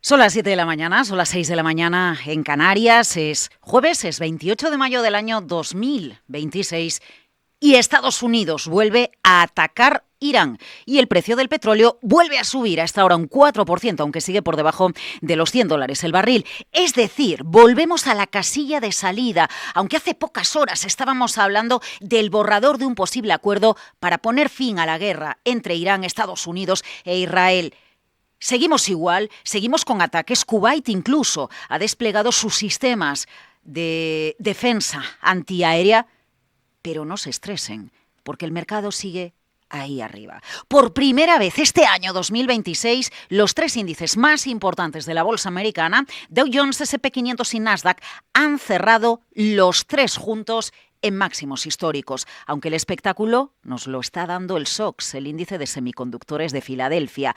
Son las 7 de la mañana, son las 6 de la mañana en Canarias. Es jueves, es 28 de mayo del año 2026 y Estados Unidos vuelve a atacar Irán y el precio del petróleo vuelve a subir a esta hora un 4%, aunque sigue por debajo de los $100 el barril. Es decir, volvemos a la casilla de salida, aunque hace pocas horas estábamos hablando del borrador de un posible acuerdo para poner fin a la guerra entre Irán, Estados Unidos e Israel. Seguimos igual, seguimos con ataques. Kuwait incluso ha desplegado sus sistemas de defensa antiaérea, pero no se estresen, porque el mercado sigue ahí arriba. Por primera vez este año 2026, los tres índices más importantes de la bolsa americana, Dow Jones, S&P 500 y Nasdaq, han cerrado los tres juntos en máximos históricos, aunque el espectáculo nos lo está dando el SOX, el índice de semiconductores de Filadelfia.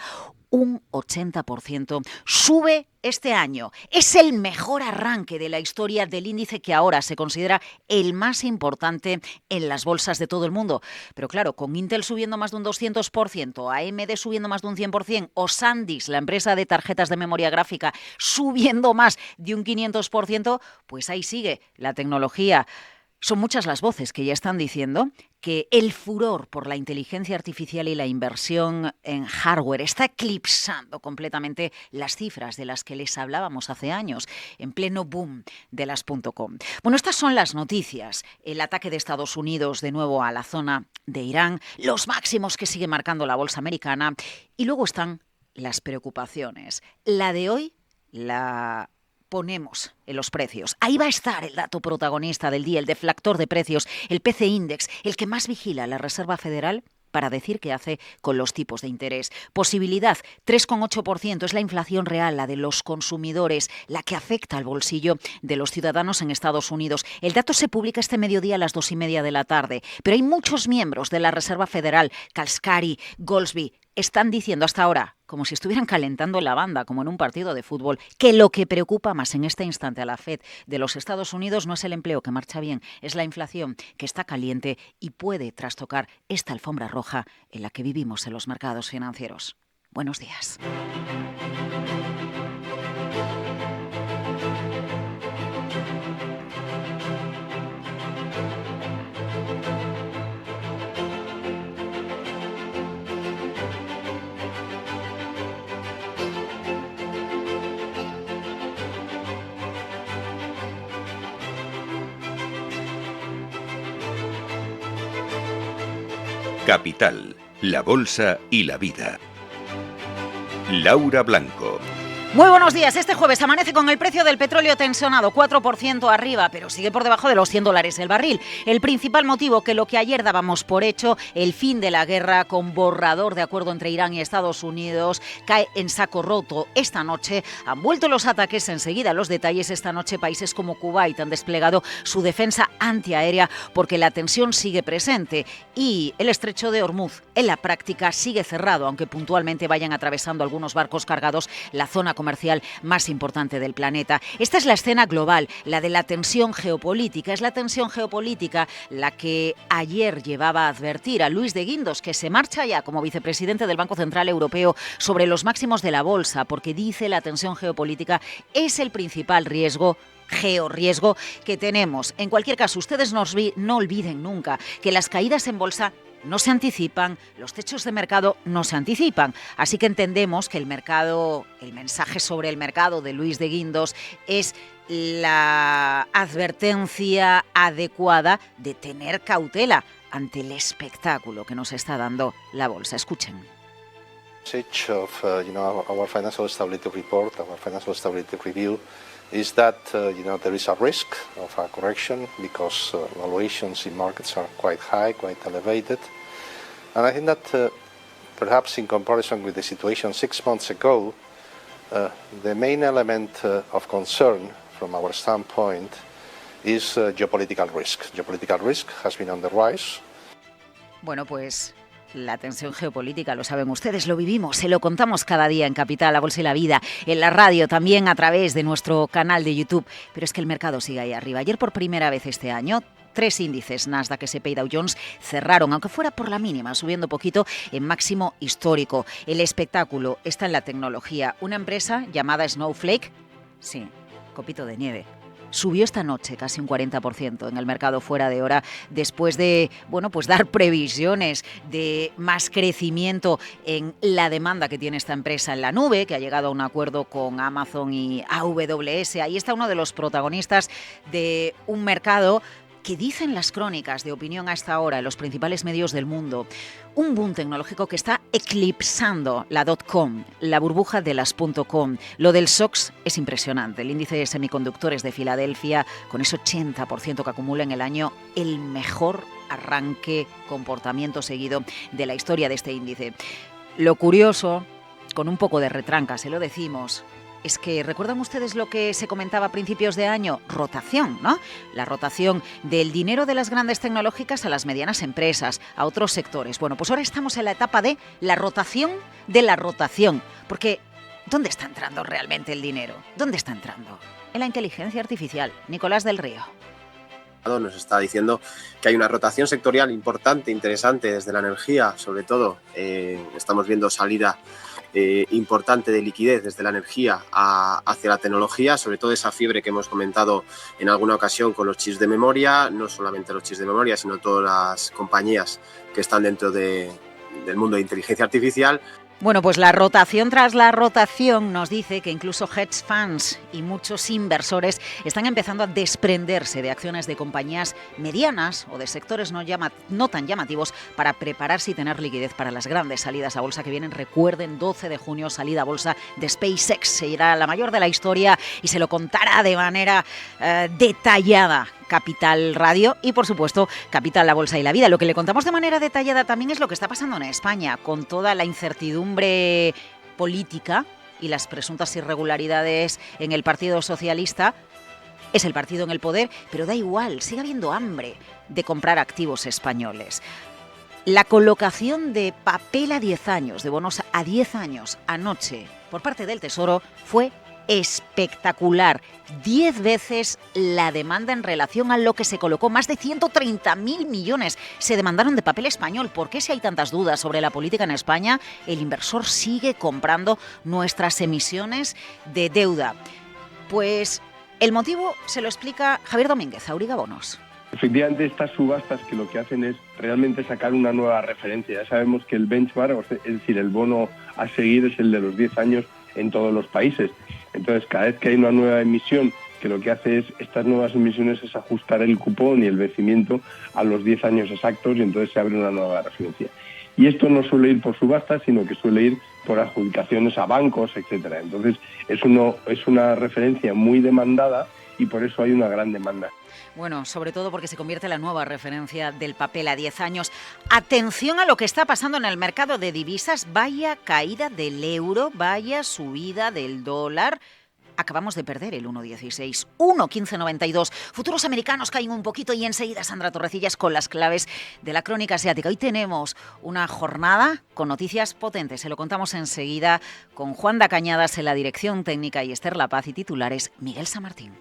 Un 80% sube este año. Es el mejor arranque de la historia del índice que ahora se considera el más importante en las bolsas de todo el mundo. Pero claro, con Intel subiendo más de un 200%, AMD subiendo más de un 100%, o SanDisk, la empresa de tarjetas de memoria gráfica, subiendo más de un 500%, pues ahí sigue la tecnología. Son muchas las voces que ya están diciendo que el furor por la inteligencia artificial y la inversión en hardware está eclipsando completamente las cifras de las que les hablábamos hace años, en pleno boom de las .com. Bueno, estas son las noticias. El ataque de Estados Unidos de nuevo a la zona de Irán, los máximos que sigue marcando la bolsa americana, y luego están las preocupaciones. La de hoy, la ponemos en los precios. Ahí va a estar el dato protagonista del día, el deflactor de precios, el PCE Index, el que más vigila la Reserva Federal para decir qué hace con los tipos de interés. Posibilidad, 3,8% es la inflación real, la de los consumidores, la que afecta al bolsillo de los ciudadanos en Estados Unidos. El dato se publica este mediodía a las 2:30 de la tarde, pero hay muchos miembros de la Reserva Federal, Calscari, Goldsby, están diciendo hasta ahora, como si estuvieran calentando la banda, como en un partido de fútbol, que lo que preocupa más en este instante a la Fed de los Estados Unidos no es el empleo que marcha bien, es la inflación que está caliente y puede trastocar esta alfombra roja en la que vivimos en los mercados financieros. Buenos días. Capital, la Bolsa y la Vida. Laura Blanco. Muy buenos días. Este jueves amanece con el precio del petróleo tensionado, 4% arriba, pero sigue por debajo de los $100 el barril. El principal motivo, que lo que ayer dábamos por hecho, el fin de la guerra con borrador de acuerdo entre Irán y Estados Unidos, cae en saco roto. Esta noche han vuelto los ataques, enseguida los detalles. Esta noche países como Kuwait han desplegado su defensa antiaérea porque la tensión sigue presente y el estrecho de Hormuz en la práctica sigue cerrado, aunque puntualmente vayan atravesando algunos barcos cargados la zona comercial más importante del planeta. Esta es la escena global, la de la tensión geopolítica. Es la tensión geopolítica la que ayer llevaba a advertir a Luis de Guindos, que se marcha ya como vicepresidente del Banco Central Europeo, sobre los máximos de la bolsa, porque dice la tensión geopolítica es el principal georriesgo que tenemos. En cualquier caso, ustedes no olviden nunca que las caídas en bolsa no se anticipan, los techos de mercado no se anticipan. Así que entendemos que el mensaje sobre el mercado de Luis de Guindos es la advertencia adecuada de tener cautela ante el espectáculo que nos está dando la bolsa. Escuchen. Our financial stability report, our financial stability review is that there is a risk of a correction because valuations in markets are quite high, quite elevated. And I think that perhaps in comparison with the situation 6 months ago, the main element of concern from our standpoint is geopolitical risk. Geopolitical risk has been on the rise. Bueno, pues la tensión geopolítica, lo saben ustedes, lo vivimos, se lo contamos cada día en Capital, La Bolsa y la Vida, en la radio, también a través de nuestro canal de YouTube. Pero es que el mercado sigue ahí arriba. Ayer por primera vez este año, 3 índices, Nasdaq, S&P y Dow Jones, cerraron, aunque fuera por la mínima, subiendo poquito en máximo histórico. El espectáculo está en la tecnología. Una empresa llamada Snowflake, sí, copito de nieve, subió esta noche casi un 40% en el mercado fuera de hora después de, pues dar previsiones de más crecimiento en la demanda que tiene esta empresa en la nube, que ha llegado a un acuerdo con Amazon y AWS. Ahí está uno de los protagonistas de un mercado que dicen las crónicas de opinión a esta hora en los principales medios del mundo. Un boom tecnológico que está eclipsando la .com, la burbuja de las .com. Lo del SOX es impresionante. El índice de semiconductores de Filadelfia, con ese 80% que acumula en el año, el mejor arranque, comportamiento seguido de la historia de este índice. Lo curioso, con un poco de retranca, se lo decimos, es que, ¿recuerdan ustedes lo que se comentaba a principios de año? Rotación, ¿no? La rotación del dinero de las grandes tecnológicas a las medianas empresas, a otros sectores. Bueno, pues ahora estamos en la etapa de la rotación de la rotación. Porque, ¿dónde está entrando realmente el dinero? ¿Dónde está entrando? En la inteligencia artificial. Nicolás del Río. Nos está diciendo que hay una rotación sectorial importante, interesante desde la energía, sobre todo. Estamos viendo salida importante de liquidez desde la energía hacia la tecnología, sobre todo esa fiebre que hemos comentado en alguna ocasión con los chips de memoria, no solamente los chips de memoria, sino todas las compañías que están dentro del mundo de inteligencia artificial. Bueno, pues la rotación tras la rotación nos dice que incluso hedge funds y muchos inversores están empezando a desprenderse de acciones de compañías medianas o de sectores no tan llamativos para prepararse y tener liquidez para las grandes salidas a bolsa que vienen. Recuerden, 12 de junio, salida a bolsa de SpaceX. Se irá la mayor de la historia y se lo contará de manera detallada Capital Radio y, por supuesto, Capital, la Bolsa y la Vida. Lo que le contamos de manera detallada también es lo que está pasando en España, con toda la incertidumbre política y las presuntas irregularidades en el Partido Socialista. Es el partido en el poder, pero da igual, sigue habiendo hambre de comprar activos españoles. La colocación de papel a 10 años, de bonos a 10 años anoche por parte del Tesoro fue espectacular. 10 veces la demanda en relación a lo que se colocó. Más de 130.000 millones se demandaron de papel español. ¿Por qué, si hay tantas dudas sobre la política en España, el inversor sigue comprando nuestras emisiones de deuda? Pues el motivo se lo explica Javier Domínguez, Auriga Bonos. Efectivamente, estas subastas que lo que hacen es realmente sacar una nueva referencia. Ya sabemos que el benchmark, es decir, el bono a seguir, es el de los 10 años en todos los países. Entonces, cada vez que hay una nueva emisión, que lo que hace es, estas nuevas emisiones es ajustar el cupón y el vencimiento a los 10 años exactos, y entonces se abre una nueva referencia. Y esto no suele ir por subastas, sino que suele ir por adjudicaciones a bancos, etcétera. Entonces, es una referencia muy demandada y por eso hay una gran demanda. Bueno, sobre todo porque se convierte en la nueva referencia del papel a 10 años. Atención a lo que está pasando en el mercado de divisas. Vaya caída del euro, vaya subida del dólar. Acabamos de perder el 1,16, 1,1592. Futuros americanos caen un poquito y enseguida Sandra Torrecillas con las claves de la crónica asiática. Hoy tenemos una jornada con noticias potentes. Se lo contamos enseguida con Juan da Cañadas en la dirección técnica y Esther La Paz, y titulares Miguel San Martín.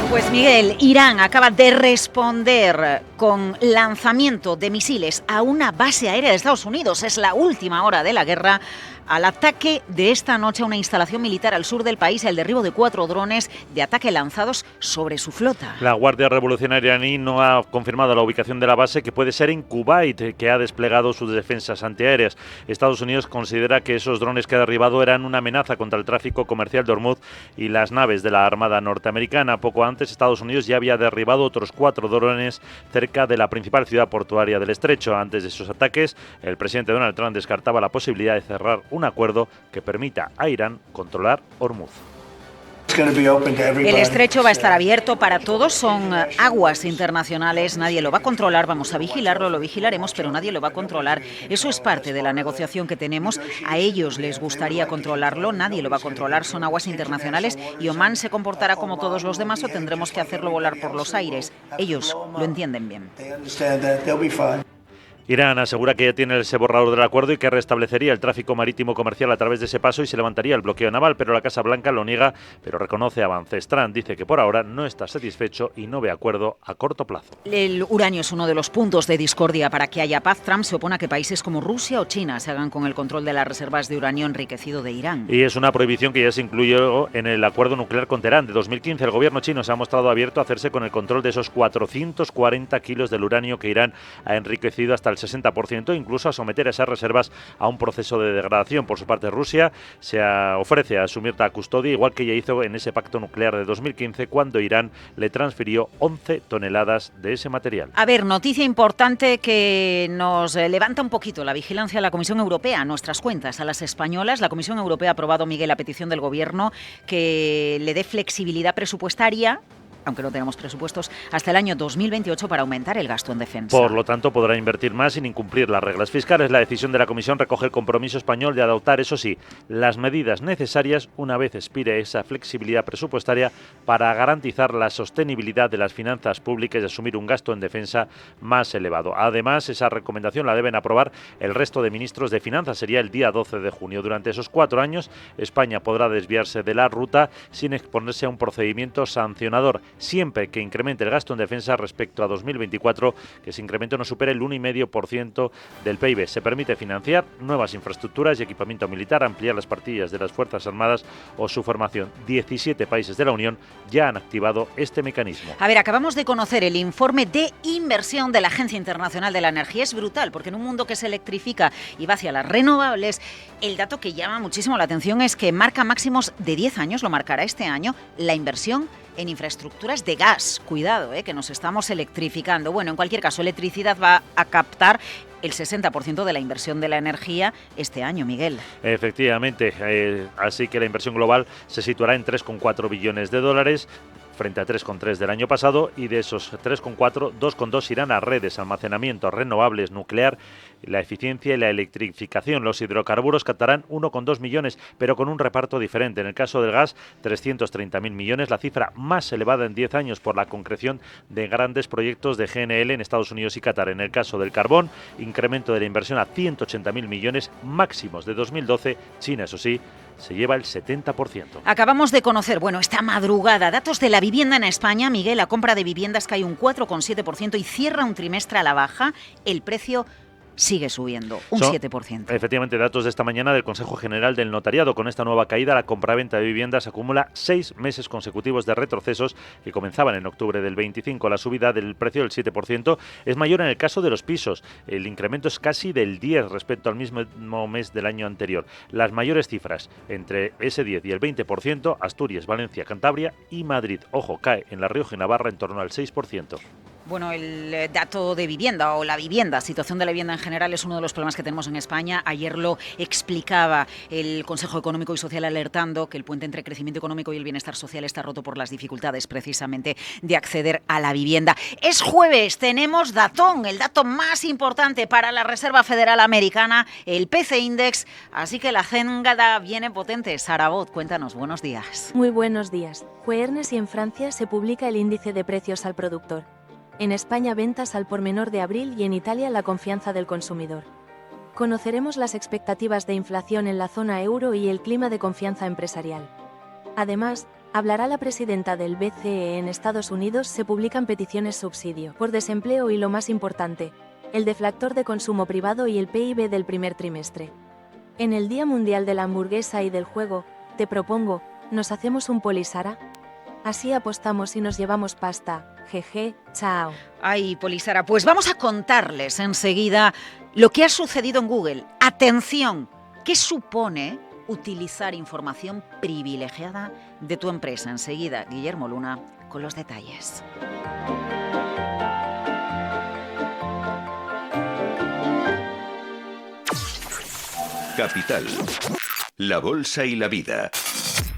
Pues Miguel, Irán acaba de responder con lanzamiento de misiles a una base aérea de Estados Unidos. Es la última hora de la guerra. Al ataque de esta noche a una instalación militar al sur del país, el derribo de 4 drones de ataque lanzados sobre su flota. La Guardia Revolucionaria iraní no ha confirmado la ubicación de la base, que puede ser en Kuwait, que ha desplegado sus defensas antiaéreas. Estados Unidos considera que esos drones que ha derribado eran una amenaza contra el tráfico comercial de Hormuz y las naves de la Armada norteamericana. Poco antes, Estados Unidos ya había derribado otros 4 drones cerca de la principal ciudad portuaria del estrecho. Antes de esos ataques, el presidente Donald Trump descartaba la posibilidad de cerrar un acuerdo que permita a Irán controlar Hormuz. El estrecho va a estar abierto para todos, son aguas internacionales, nadie lo va a controlar, vamos a vigilarlo, lo vigilaremos, pero nadie lo va a controlar. Eso es parte de la negociación que tenemos, a ellos les gustaría controlarlo, nadie lo va a controlar, son aguas internacionales y Omán se comportará como todos los demás o tendremos que hacerlo volar por los aires. Ellos lo entienden bien. Irán asegura que ya tiene ese borrador del acuerdo y que restablecería el tráfico marítimo comercial a través de ese paso y se levantaría el bloqueo naval, pero la Casa Blanca lo niega, pero reconoce avances. Trump dice que por ahora no está satisfecho y no ve acuerdo a corto plazo. El uranio es uno de los puntos de discordia para que haya paz. Trump se opone a que países como Rusia o China se hagan con el control de las reservas de uranio enriquecido de Irán. Y es una prohibición que ya se incluyó en el acuerdo nuclear con Teherán de 2015. El gobierno chino se ha mostrado abierto a hacerse con el control de esos 440 kilos del uranio que Irán ha enriquecido hasta el 60%, incluso a someter esas reservas a un proceso de degradación. Por su parte, Rusia se ofrece a asumir la custodia, igual que ya hizo en ese pacto nuclear de 2015, cuando Irán le transfirió 11 toneladas de ese material. A ver, noticia importante que nos levanta un poquito la vigilancia de la Comisión Europea a nuestras cuentas, a las españolas. La Comisión Europea ha aprobado, Miguel, a petición del Gobierno que le dé flexibilidad presupuestaria, aunque no tenemos presupuestos, hasta el año 2028 para aumentar el gasto en defensa. Por lo tanto, podrá invertir más sin incumplir las reglas fiscales. La decisión de la Comisión recoge el compromiso español de adoptar, eso sí, las medidas necesarias una vez expire esa flexibilidad presupuestaria para garantizar la sostenibilidad de las finanzas públicas y asumir un gasto en defensa más elevado. Además, esa recomendación la deben aprobar el resto de ministros de Finanzas. Sería el día 12 de junio. Durante esos 4 años, España podrá desviarse de la ruta sin exponerse a un procedimiento sancionador, siempre que incremente el gasto en defensa respecto a 2024, que ese incremento no supere el 1,5% del PIB. Se permite financiar nuevas infraestructuras y equipamiento militar, ampliar las partidas de las Fuerzas Armadas o su formación. 17 países de la Unión ya han activado este mecanismo. A ver, acabamos de conocer el informe de inversión de la Agencia Internacional de la Energía. Es brutal, porque en un mundo que se electrifica y va hacia las renovables, el dato que llama muchísimo la atención es que marca máximos de 10 años, lo marcará este año, la inversión en infraestructuras de gas. Cuidado, que nos estamos electrificando. Bueno, en cualquier caso, electricidad va a captar el 60% de la inversión de la energía este año, Miguel. Efectivamente, así que la inversión global se situará en 3,4 billones de dólares, frente a 3,3 del año pasado, y de esos 3,4, 2,2 irán a redes, almacenamiento, renovables, nuclear, la eficiencia y la electrificación. Los hidrocarburos captarán 1,2 millones, pero con un reparto diferente. En el caso del gas, 330.000 millones, la cifra más elevada en 10 años por la concreción de grandes proyectos de GNL en Estados Unidos y Qatar. En el caso del carbón, incremento de la inversión a 180.000 millones, máximos de 2012. China, eso sí, se lleva el 70%. Acabamos de conocer, esta madrugada, datos de la vivienda en España. Miguel, la compra de viviendas cae un 4,7% y cierra un trimestre a la baja. El precio sigue subiendo, un 7%. Efectivamente, datos de esta mañana del Consejo General del Notariado. Con esta nueva caída, la compraventa de viviendas acumula 6 meses consecutivos de retrocesos que comenzaban en octubre del 25. La subida del precio del 7% es mayor en el caso de los pisos. El incremento es casi del 10% respecto al mismo mes del año anterior. Las mayores cifras, entre ese 10 y el 20%, Asturias, Valencia, Cantabria y Madrid. Ojo, cae en La Rioja y Navarra en torno al 6%. Bueno, el dato de vivienda o la vivienda, situación de la vivienda en general, es uno de los problemas que tenemos en España. Ayer lo explicaba el Consejo Económico y Social, alertando que el puente entre crecimiento económico y el bienestar social está roto por las dificultades precisamente de acceder a la vivienda. Es jueves, tenemos datón, el dato más importante para la Reserva Federal Americana, el PCE Index, así que la agenda viene potente. Sara Bot, cuéntanos, buenos días. Muy buenos días. Jueves y en Francia se publica el índice de precios al productor. En España, ventas al por menor de abril y en Italia, la confianza del consumidor. Conoceremos las expectativas de inflación en la zona euro y el clima de confianza empresarial. Además, hablará la presidenta del BCE. En Estados Unidos se publican peticiones subsidio por desempleo y, lo más importante, el deflactor de consumo privado y el PIB del primer trimestre. En el Día Mundial de la Hamburguesa y del Juego, te propongo, ¿nos hacemos un poli, Sara? Así apostamos y nos llevamos pasta. Jeje, chao. Ay, Polisara, pues vamos a contarles enseguida lo que ha sucedido en Google. Atención, ¿qué supone utilizar información privilegiada de tu empresa? Enseguida, Guillermo Luna con los detalles. Capital, la bolsa y la vida.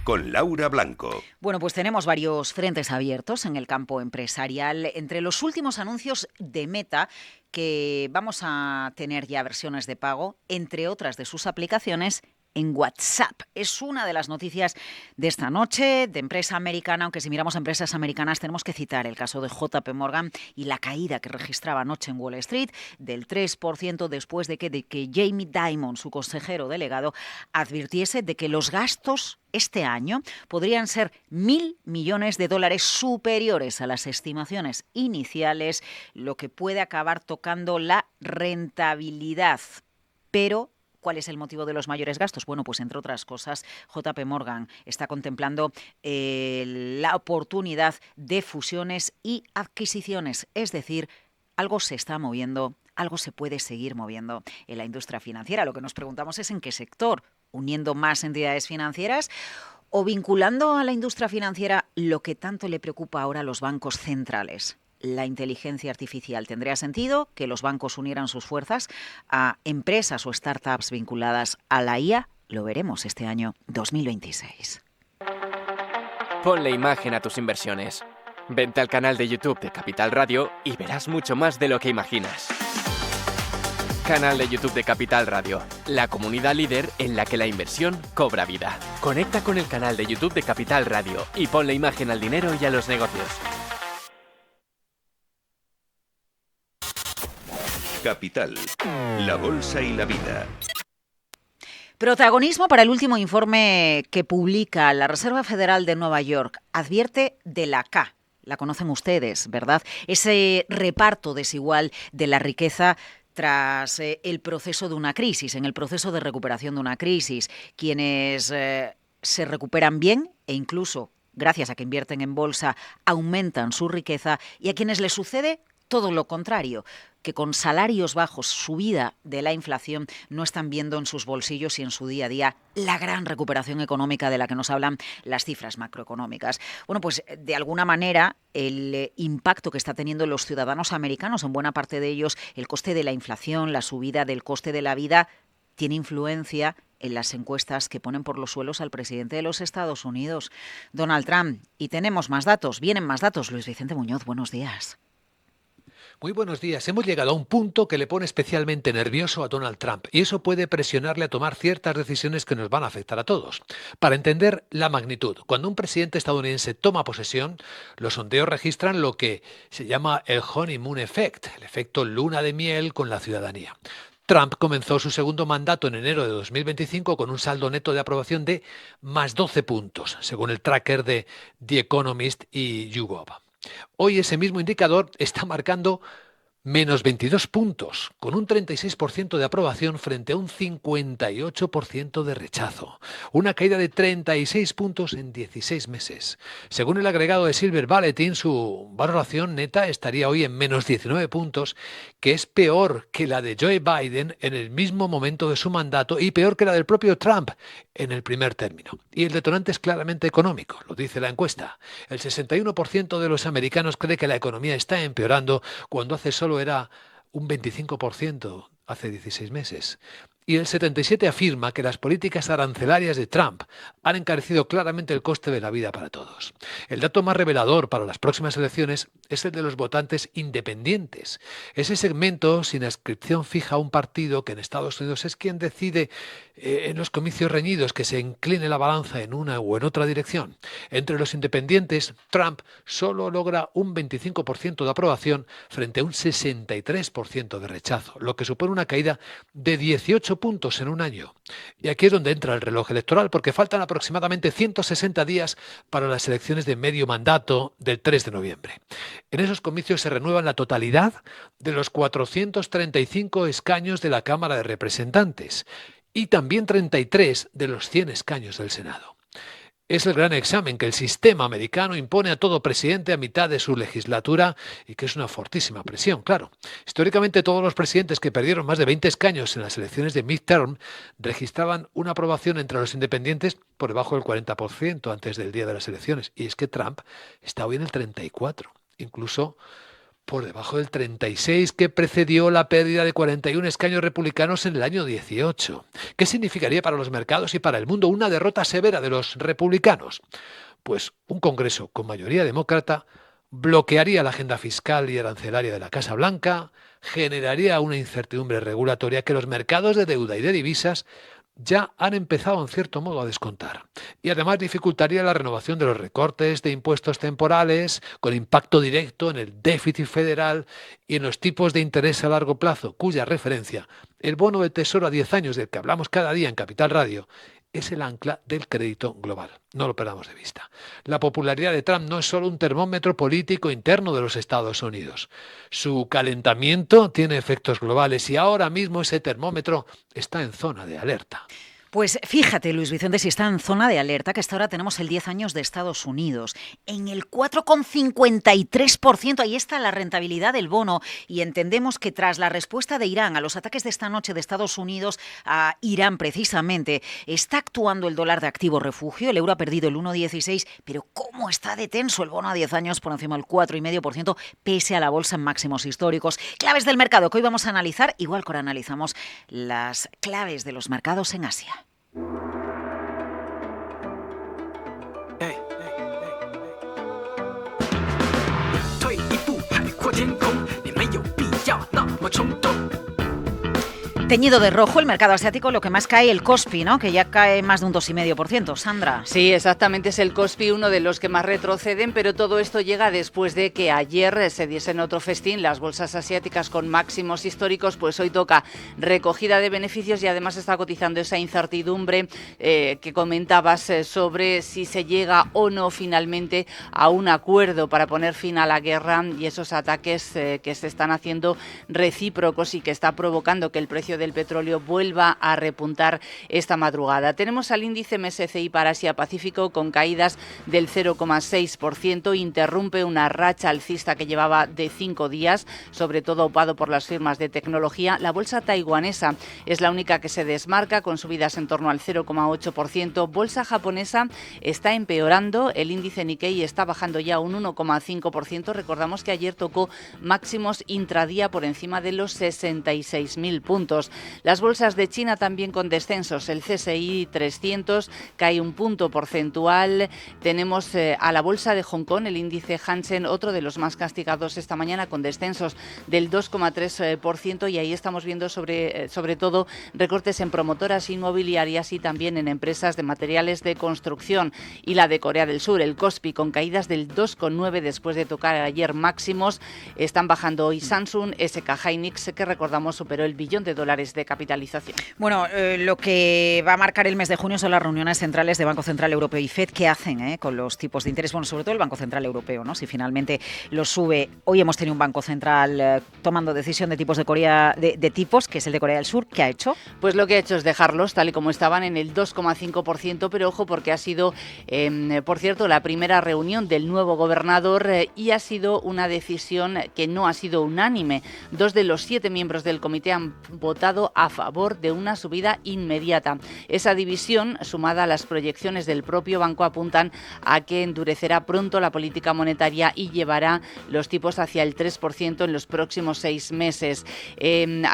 con Laura Blanco. Bueno, pues tenemos varios frentes abiertos en el campo empresarial. Entre los últimos anuncios de Meta, que vamos a tener ya versiones de pago, entre otras de sus aplicaciones, en WhatsApp. Es una de las noticias de esta noche de empresa americana, aunque si miramos a empresas americanas tenemos que citar el caso de JP Morgan y la caída que registraba anoche en Wall Street del 3% después de que Jamie Dimon, su consejero delegado, advirtiese de que los gastos este año podrían ser $1.000 millones superiores a las estimaciones iniciales, lo que puede acabar tocando la rentabilidad. Pero ¿cuál es el motivo de los mayores gastos? Bueno, pues entre otras cosas, JP Morgan está contemplando la oportunidad de fusiones y adquisiciones. Es decir, algo se está moviendo, algo se puede seguir moviendo en la industria financiera. Lo que nos preguntamos es en qué sector, uniendo más entidades financieras o vinculando a la industria financiera lo que tanto le preocupa ahora a los bancos centrales. La inteligencia artificial. ¿Tendría sentido que los bancos unieran sus fuerzas a empresas o startups vinculadas a la IA? Lo veremos este año 2026. Ponle imagen a tus inversiones. Vente al canal de YouTube de Capital Radio y verás mucho más de lo que imaginas. Canal de YouTube de Capital Radio, la comunidad líder en la que la inversión cobra vida. Conecta con el canal de YouTube de Capital Radio y ponle imagen al dinero y a los negocios. Capital, la bolsa y la vida. Protagonismo para el último informe que publica la Reserva Federal de Nueva York. Advierte de la K. La conocen ustedes, ¿verdad? Ese reparto desigual de la riqueza tras el proceso de una crisis, en el proceso de recuperación de una crisis. Quienes se recuperan bien e incluso, gracias a que invierten en bolsa, aumentan su riqueza, y a quienes les sucede todo lo contrario, que con salarios bajos, subida de la inflación, no están viendo en sus bolsillos y en su día a día la gran recuperación económica de la que nos hablan las cifras macroeconómicas. Bueno, pues de alguna manera el impacto que está teniendo los ciudadanos americanos, en buena parte de ellos, el coste de la inflación, la subida del coste de la vida, tiene influencia en las encuestas que ponen por los suelos al presidente de los Estados Unidos, Donald Trump. Y tenemos más datos, vienen más datos. Luis Vicente Muñoz, buenos días. Muy buenos días. Hemos llegado a un punto que le pone especialmente nervioso a Donald Trump y eso puede presionarle a tomar ciertas decisiones que nos van a afectar a todos. Para entender la magnitud, cuando un presidente estadounidense toma posesión, los sondeos registran lo que se llama el honeymoon effect, el efecto luna de miel con la ciudadanía. Trump comenzó su segundo mandato en enero de 2025 con un saldo neto de aprobación de más 12 puntos, según el tracker de The Economist y YouGov. Hoy ese mismo indicador está marcando menos 22 puntos, con un 36% de aprobación frente a un 58% de rechazo. Una caída de 36 puntos en 16 meses. Según el agregado de Silver Bulletin, su valoración neta estaría hoy en menos 19 puntos, que es peor que la de Joe Biden en el mismo momento de su mandato y peor que la del propio Trump en el primer término. Y el detonante es claramente económico, lo dice la encuesta. El 61% de los americanos cree que la economía está empeorando cuando hace solo era un 25% hace 16 meses. Y el 77% afirma que las políticas arancelarias de Trump han encarecido claramente el coste de la vida para todos. El dato más revelador para las próximas elecciones es el de los votantes independientes. Ese segmento sin adscripción fija a un partido que en Estados Unidos es quien decide en los comicios reñidos que se incline la balanza en una o en otra dirección. Entre los independientes, Trump solo logra un 25% de aprobación frente a un 63% de rechazo, lo que supone una caída de 18 puntos en un año. Y aquí es donde entra el reloj electoral, porque faltan aproximadamente 160 días para las elecciones de medio mandato del 3 de noviembre. En esos comicios se renuevan la totalidad de los 435 escaños de la Cámara de Representantes y también 33 de los 100 escaños del Senado. Es el gran examen que el sistema americano impone a todo presidente a mitad de su legislatura y que es una fortísima presión, claro. Históricamente todos los presidentes que perdieron más de 20 escaños en las elecciones de midterm registraban una aprobación entre los independientes por debajo del 40% antes del día de las elecciones. Y es que Trump está hoy en el 34%. Incluso por debajo del 36 que precedió la pérdida de 41 escaños republicanos en el año 18. ¿Qué significaría para los mercados y para el mundo una derrota severa de los republicanos? Pues un Congreso con mayoría demócrata bloquearía la agenda fiscal y arancelaria de la Casa Blanca, generaría una incertidumbre regulatoria que los mercados de deuda y de divisas ya han empezado en cierto modo a descontar. Y además dificultaría la renovación de los recortes de impuestos temporales con impacto directo en el déficit federal y en los tipos de interés a largo plazo, cuya referencia, el bono de tesoro a 10 años del que hablamos cada día en Capital Radio, es el ancla del crédito global. No lo perdamos de vista. La popularidad de Trump no es solo un termómetro político interno de los Estados Unidos. Su calentamiento tiene efectos globales y ahora mismo ese termómetro está en zona de alerta. Pues fíjate, Luis Vicente, si está en zona de alerta, que hasta ahora tenemos el 10 años de Estados Unidos en el 4,53%. Ahí está la rentabilidad del bono y entendemos que tras la respuesta de Irán a los ataques de esta noche de Estados Unidos a Irán precisamente, está actuando el dólar de activo refugio. El euro ha perdido el 1,16, pero ¿cómo está de tenso el bono a 10 años por encima del 4,5% pese a la bolsa en máximos históricos? Claves del mercado que hoy vamos a analizar, igual que ahora analizamos las claves de los mercados en Asia. Teñido de rojo el mercado asiático, lo que más cae el Kospi, ¿no? Que ya cae más de un 2,5%. Sandra. Sí, exactamente, es el Kospi uno de los que más retroceden, pero todo esto llega después de que ayer se diesen otro festín las bolsas asiáticas con máximos históricos. Pues hoy toca recogida de beneficios y además está cotizando esa incertidumbre que comentabas sobre si se llega o no finalmente a un acuerdo para poner fin a la guerra y esos ataques que se están haciendo recíprocos y que está provocando que el precio del petróleo vuelva a repuntar esta madrugada. Tenemos al índice MSCI para Asia-Pacífico con caídas del 0,6%, interrumpe una racha alcista que llevaba de 5 días, sobre todo opado por las firmas de tecnología. La bolsa taiwanesa es la única que se desmarca con subidas en torno al 0,8%. Bolsa japonesa está empeorando, el índice Nikkei está bajando ya un 1,5%. Recordamos que ayer tocó máximos intradía por encima de los 66.000 puntos. Las bolsas de China también con descensos. El CSI 300 cae un punto porcentual. Tenemos a la bolsa de Hong Kong, el índice Hansen, otro de los más castigados esta mañana, con descensos del 2,3%, y ahí estamos viendo sobre todo recortes en promotoras inmobiliarias y también en empresas de materiales de construcción. Y la de Corea del Sur, el Kospi, con caídas del 2,9% después de tocar ayer máximos. Están bajando hoy Samsung, SK Hynix, que recordamos superó el $1 billón de capitalización. Bueno, lo que va a marcar el mes de junio son las reuniones centrales de Banco Central Europeo y FED. ¿Qué hacen con los tipos de interés? Bueno, sobre todo el Banco Central Europeo, ¿no? Si finalmente los sube. Hoy hemos tenido un Banco Central tomando decisión de tipos de tipos, que es el de Corea del Sur. ¿Qué ha hecho? Pues lo que ha hecho es dejarlos tal y como estaban en el 2,5%, pero ojo porque ha sido, por cierto, la primera reunión del nuevo gobernador y ha sido una decisión que no ha sido unánime. 2 de los 7 miembros del comité han votado a favor de una subida inmediata. Esa división, sumada a las proyecciones del propio banco, apuntan a que endurecerá pronto la política monetaria y llevará los tipos hacia el 3% en los próximos 6 meses.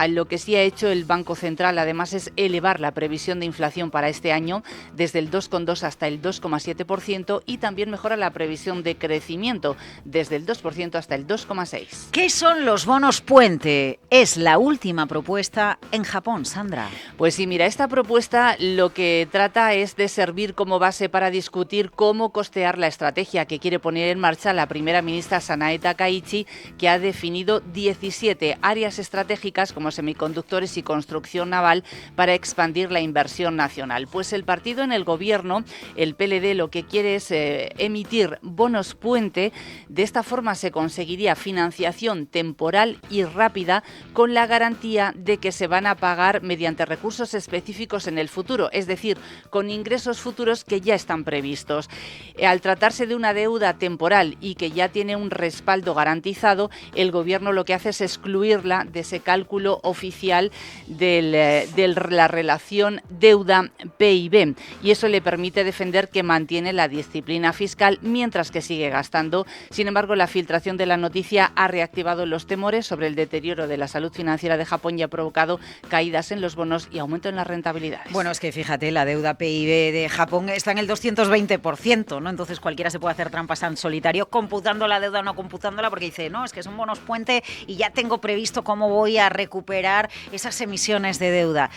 Lo que sí ha hecho el Banco Central, además, es elevar la previsión de inflación para este año desde el 2,2 hasta el 2,7% y también mejora la previsión de crecimiento desde el 2% hasta el 2,6%. ¿Qué son los bonos puente? Es la última propuesta en Japón, Sandra. Pues sí, mira, esta propuesta lo que trata es de servir como base para discutir cómo costear la estrategia que quiere poner en marcha la primera ministra Sanae Takaichi, que ha definido 17 áreas estratégicas como semiconductores y construcción naval para expandir la inversión nacional. Pues el partido en el gobierno, el PLD, lo que quiere es emitir bonos puente. De esta forma se conseguiría financiación temporal y rápida con la garantía de que se se van a pagar mediante recursos específicos en el futuro, es decir, con ingresos futuros que ya están previstos. Al tratarse de una deuda temporal y que ya tiene un respaldo garantizado, el Gobierno lo que hace es excluirla de ese cálculo oficial de la relación deuda-PIB, y eso le permite defender que mantiene la disciplina fiscal mientras que sigue gastando. Sin embargo, la filtración de la noticia ha reactivado los temores sobre el deterioro de la salud financiera de Japón y ha provocado caídas en los bonos y aumento en las rentabilidades. Bueno, es que fíjate, la deuda PIB de Japón está en el 220%, ¿no? Entonces cualquiera se puede hacer trampas en solitario computando la deuda o no computándola, porque dice, no, es que son bonos puente y ya tengo previsto cómo voy a recuperar esas emisiones de deuda.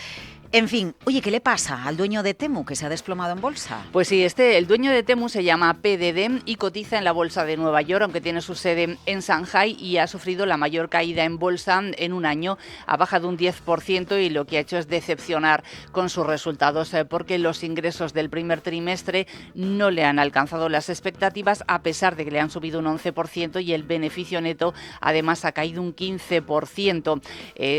En fin, oye, ¿qué le pasa al dueño de Temu, que se ha desplomado en bolsa? Pues sí, el dueño de Temu se llama PDD y cotiza en la bolsa de Nueva York, aunque tiene su sede en Shanghai, y ha sufrido la mayor caída en bolsa en un año. Ha bajado un 10% y lo que ha hecho es decepcionar con sus resultados, porque los ingresos del primer trimestre no le han alcanzado las expectativas, a pesar de que le han subido un 11% y el beneficio neto además ha caído un 15%,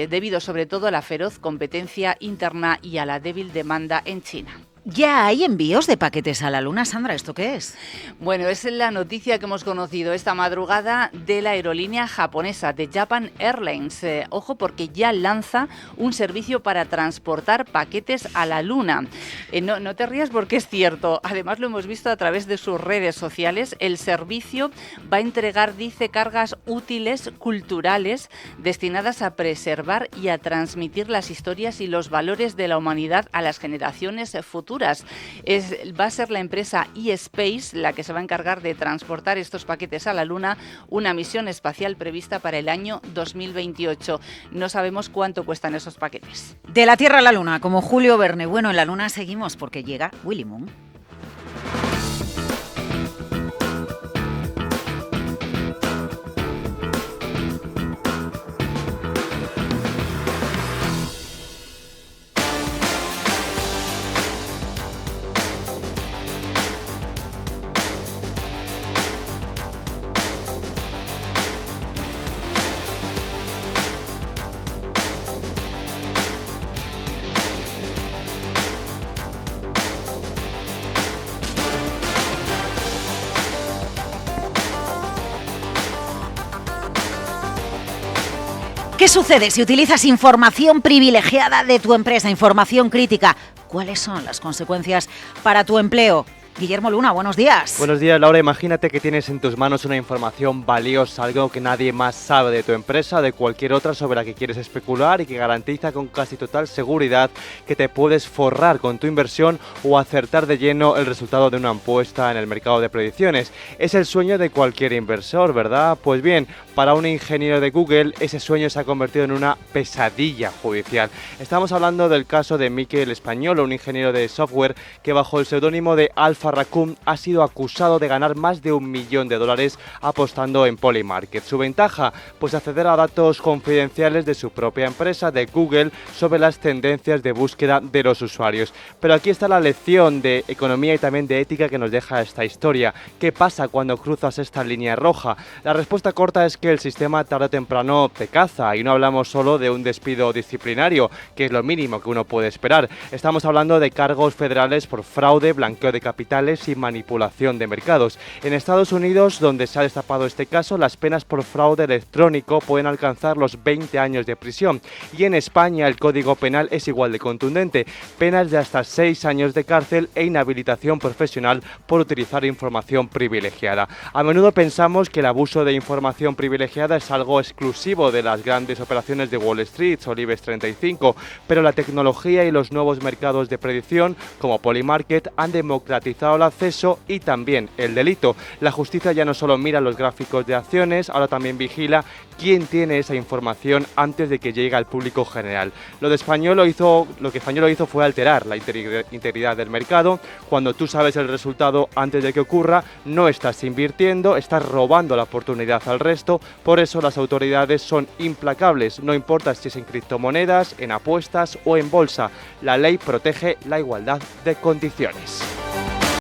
debido sobre todo a la feroz competencia interna y a la débil demanda en China. Ya hay envíos de paquetes a la Luna, Sandra, ¿esto qué es? Bueno, es la noticia que hemos conocido esta madrugada de la aerolínea japonesa, de Japan Airlines. Ojo, porque ya lanza un servicio para transportar paquetes a la Luna. No te rías porque es cierto. Además, lo hemos visto a través de sus redes sociales. El servicio va a entregar, dice, cargas útiles culturales destinadas a preservar y a transmitir las historias y los valores de la humanidad a las generaciones futuras. Va a ser la empresa eSpace la que se va a encargar de transportar estos paquetes a la Luna, una misión espacial prevista para el año 2028. No sabemos cuánto cuestan esos paquetes. De la Tierra a la Luna, como Julio Verne. Bueno, en la Luna seguimos porque llega Willy Moon. ¿Qué sucede si utilizas información privilegiada de tu empresa, información crítica? ¿Cuáles son las consecuencias para tu empleo? Guillermo Luna, buenos días. Buenos días, Laura. Imagínate que tienes en tus manos una información valiosa, algo que nadie más sabe de tu empresa, de cualquier otra sobre la que quieres especular y que garantiza con casi total seguridad que te puedes forrar con tu inversión o acertar de lleno el resultado de una apuesta en el mercado de predicciones. Es el sueño de cualquier inversor, ¿verdad? Pues bien, para un ingeniero de Google, ese sueño se ha convertido en una pesadilla judicial. Estamos hablando del caso de Mikel Español, un ingeniero de software que bajo el seudónimo de Alfa Raccoon ha sido acusado de ganar más de $1 millón apostando en Polymarket. Su ventaja, pues acceder a datos confidenciales de su propia empresa, de Google, sobre las tendencias de búsqueda de los usuarios. Pero aquí está la lección de economía y también de ética que nos deja esta historia. ¿Qué pasa cuando cruzas esta línea roja? La respuesta corta es que el sistema tarde o temprano te caza, y no hablamos solo de un despido disciplinario, que es lo mínimo que uno puede esperar. Estamos hablando de cargos federales por fraude, blanqueo de capitales y manipulación de mercados. En Estados Unidos, donde se ha destapado este caso, las penas por fraude electrónico pueden alcanzar los 20 años de prisión. Y en España el Código Penal es igual de contundente, penas de hasta 6 años de cárcel e inhabilitación profesional por utilizar información privilegiada. A menudo pensamos que el abuso de información privilegiada es algo exclusivo de las grandes operaciones de Wall Street o el IBEX 35, pero la tecnología y los nuevos mercados de predicción, como Polymarket, han democratizado el acceso y también el delito. La justicia ya no solo mira los gráficos de acciones, ahora también vigila quién tiene esa información antes de que llegue al público general. Lo que Español hizo fue alterar la integridad del mercado. Cuando tú sabes el resultado antes de que ocurra, no estás invirtiendo, estás robando la oportunidad al resto. Por eso las autoridades son implacables, no importa si es en criptomonedas, en apuestas o en bolsa. La ley protege la igualdad de condiciones.